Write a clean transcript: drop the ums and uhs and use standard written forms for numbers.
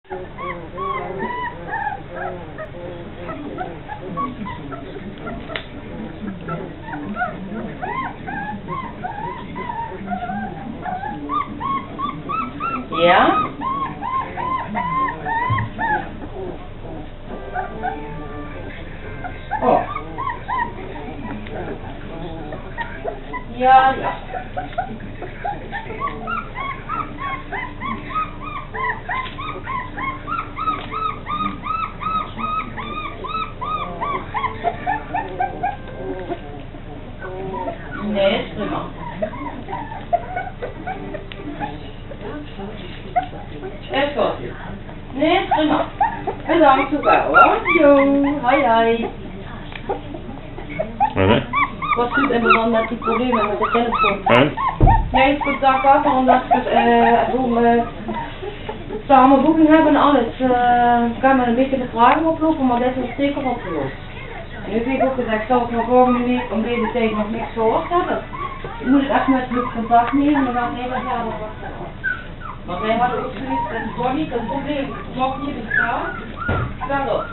Ja? Oh. Ja, ja. Nee, is prima. Is goed. Nee, is prima. Bedankt voor jou hoor. Jo, hoi hoi. Wat hè? Wat goed en dan met die problemen met de telefoon. Hè? Nee, ik moet daar kaarten omdat ik het samenboeking hebben en alles. Ik kan me een beetje de vragen oplopen, maar dit is zeker opgelost. En nu heb ik ook gezegd, ik zal het van volgende week om deze tijd nog niks gehoord hebben. Ik moet het echt met Luc contact nemen en dan gaan we even verder wachten. Maar wij hadden ook zoiets, dat is gewoon niet een probleem. Het mag niet bestaan. Verder.